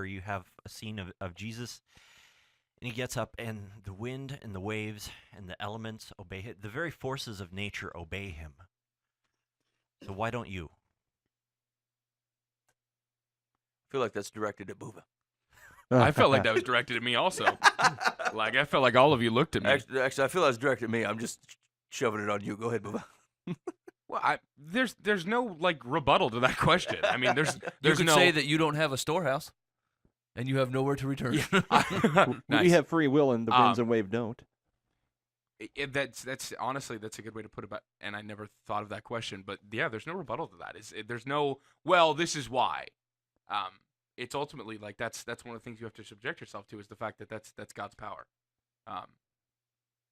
where you have a scene of Jesus, and he gets up, and the wind and the waves and the elements obey him. The very forces of nature obey him. So why don't you? I feel like that's directed at Booba. I felt like that was directed at me also. Like, I felt like all of you looked at me. Actually, I feel that's directed at me. I'm just shoving it on you. Go ahead, Booba. Well, there's no, like, rebuttal to that question. I mean, You there's could no... say that you don't have a storehouse, and you have nowhere to return. Nice. We have free will, and the winds Um, and wave don't. That's honestly, that's a good way to put it. And I never thought of that question. But yeah, there's no rebuttal to that. There's no, well, this is why. It's ultimately like that's one of the things you have to subject yourself to, is the fact that that's God's power,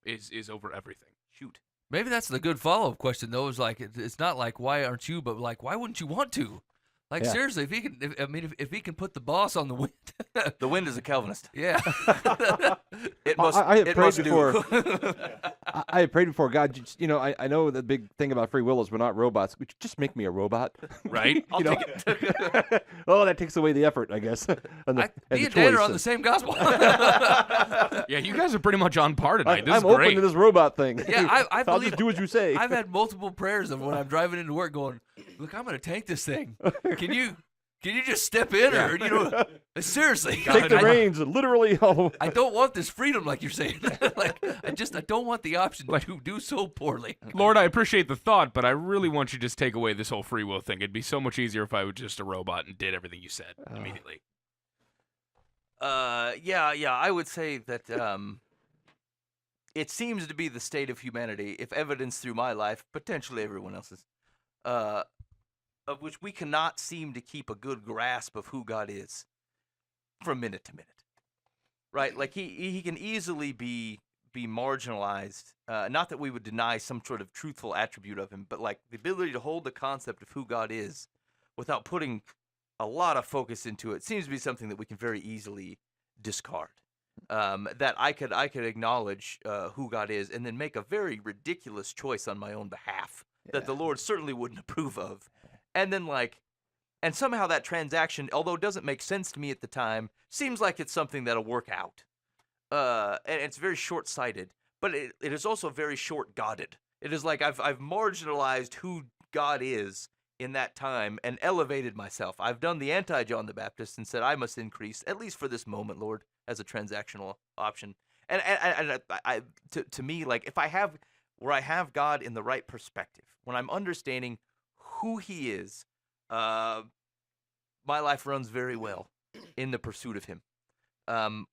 is over everything. Shoot. Maybe that's the good follow-up question, though. Is like it's not like why aren't you, but like why wouldn't you want to? Like Yeah. seriously, if he can, if he can put the boss on the wind, The wind is a Calvinist. yeah. It must. I have it prayed must before. do. I have prayed before, God, I know the big thing about free will is we're not robots. Would you just make me a robot? Right? I'll take it. Oh, that takes away the effort, I guess. and Me and Dan are on the same gospel. Yeah, you guys are pretty much on par tonight. This I'm is open great. to this robot thing. Yeah, I I'll believe- just do as you say. I've had multiple prayers of when I'm driving into work, going, "Look, I'm going to tank this thing. Can you just step in, or seriously, Take the reins, literally. I don't want this freedom, like you're saying. Like I don't want the option to do so poorly. Lord, I appreciate the thought, but I really want you to just take away this whole free will thing. It'd be so much easier if I was just a robot and did everything you said immediately. Yeah. I would say that it seems to be the state of humanity, if evidenced through my life, potentially everyone else's, of which we cannot seem to keep a good grasp of who God is from minute to minute. Right? Like he can easily be marginalized. Not that we would deny some sort of truthful attribute of him, but like the ability to hold the concept of who God is without putting a lot of focus into it seems to be something that we can very easily discard. That I could acknowledge who God is and then make a very ridiculous choice on my own behalf that the Lord certainly wouldn't approve of. And then and somehow that transaction, although it doesn't make sense to me at the time, seems like it's something that'll work out. And it's very short-sighted, but it is also very short-godded. It is like I've marginalized who God is in that time and elevated myself. I've done the anti-John the Baptist and said I must increase, at least for this moment, Lord, as a transactional option. And to me, like if I have God in the right perspective, when I'm understanding who he is, my life runs very well in the pursuit of him.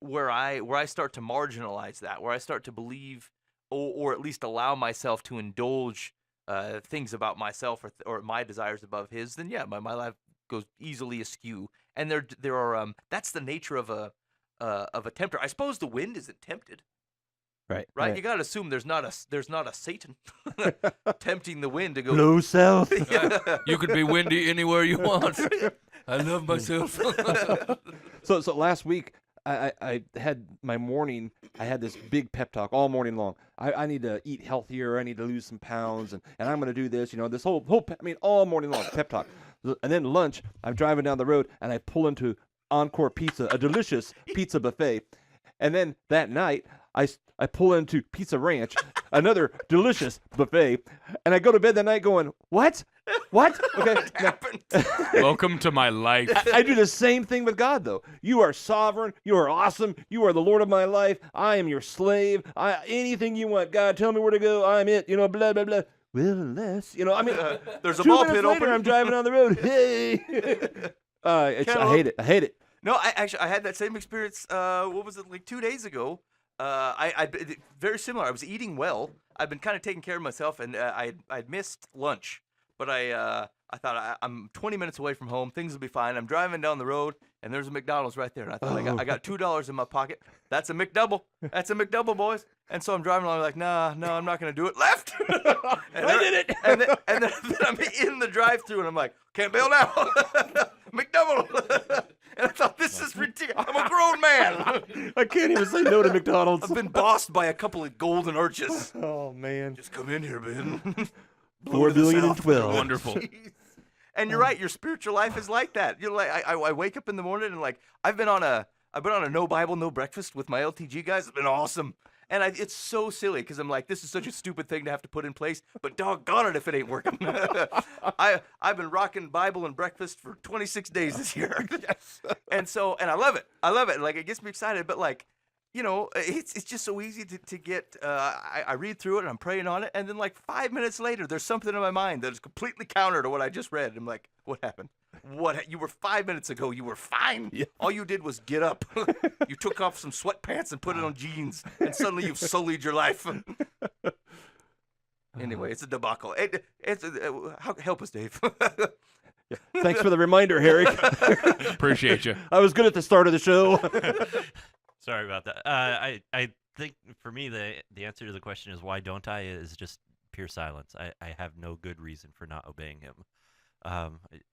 Where I start to marginalize that, where I start to believe or at least allow myself to indulge things about myself or my desires above his, then yeah, my life goes easily askew. And there are that's the nature of a tempter. I suppose the wind isn't tempted. Right? You got to assume there's not a Satan tempting the wind to go Blow south. You could be windy anywhere you want. I love myself. So last week, I had my morning. I had this big pep talk all morning long. I need to eat healthier. I need to lose some pounds, and I'm going to do this. This whole all morning long pep talk. And then lunch, I'm driving down the road, and I pull into Encore Pizza, a delicious pizza buffet. And then that night, I pull into Pizza Ranch, another delicious buffet, and I go to bed that night going, what? Okay. Welcome to my life. I do the same thing with God, though. You are sovereign. You are awesome. You are the Lord of my life. I am your slave. Anything you want, God, tell me where to go. I'm it. Blah, blah, blah. Well, unless, there's a 2 ball minutes pit later, open. I'm driving down the road. Hey. I hate it. No, I had that same experience. What was it, like 2 days ago? Very similar. I was eating well. I've been kind of taking care of myself, and I'd missed lunch. But I thought I'm 20 minutes away from home. Things will be fine. I'm driving down the road, and there's a McDonald's right there. And I thought I got $2 in my pocket. That's a McDouble. That's a McDouble, boys. And so I'm driving along like, no, I'm not gonna do it. Left. I did it. And then I'm in the drive-thru, and I'm like, can't bail now. McDouble. And I thought, this is ridiculous. I'm a grown man. I can't even say no to McDonald's. I've been bossed by a couple of golden arches. Oh, man. Just come in here, Ben. 4 billion and 12. Wonderful. And you're right, your spiritual life is like that. You're like, I wake up in the morning and like, I've been on a no Bible, no breakfast with my LTG guys. It's been awesome. And it's so silly because I'm like, this is such a stupid thing to have to put in place, but doggone it if it ain't working. I've been rocking Bible and breakfast for 26 days this year. And I love it. I love it. Like, it gets me excited, but like, you know, it's just so easy to get, I read through it and I'm praying on it. And then like 5 minutes later, there's something in my mind that is completely counter to what I just read. I'm like, what happened? You were 5 minutes ago, you were fine. Yeah. All you did was get up. You took off some sweatpants and put it on jeans, and suddenly you've sullied your life. Anyway, it's a debacle. Help us, Dave. Thanks for the reminder, Harry. Appreciate you. I was good at the start of the show. Sorry about that. I think for me the answer to the question is why don't I is just pure silence. I have no good reason for not obeying him.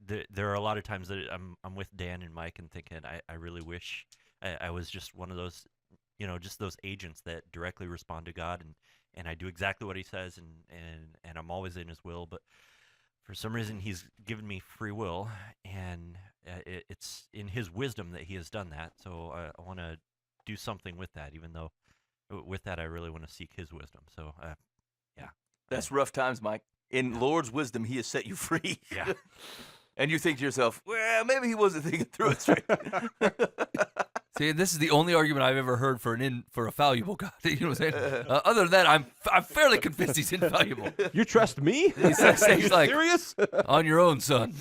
There are a lot of times that I'm with Dan and Mike and thinking I really wish I was just one of those, you know, just those agents that directly respond to God and I do exactly what he says and I'm always in his will, but for some reason he's given me free will and it's in his wisdom that he has done that. So I want to do something with that, even though with that I really want to seek his wisdom. So yeah. That's rough times, Mike. In Lord's wisdom, he has set you free. Yeah. And you think to yourself, well, maybe he wasn't thinking through it straight. See, this is the only argument I've ever heard for a fallible God. You know what I'm saying? Other than that, I'm fairly convinced he's infallible. You trust me? He's Are you like, serious? on your own, son.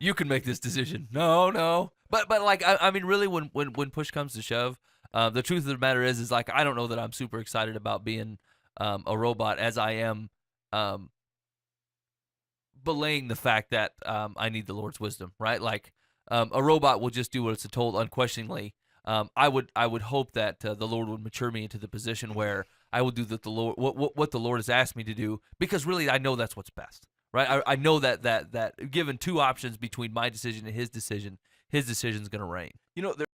You can make this decision. No. But like, I mean, really, when push comes to shove, the truth of the matter is like, I don't know that I'm super excited about being a robot as I am belaying the fact that I need the Lord's wisdom, right? Like, a robot will just do what it's told unquestioningly. I would hope that the Lord would mature me into the position where I will do the Lord what the Lord has asked me to do, because really I know that's what's best, right? I know that given two options between my decision and his decision's going to reign. You know,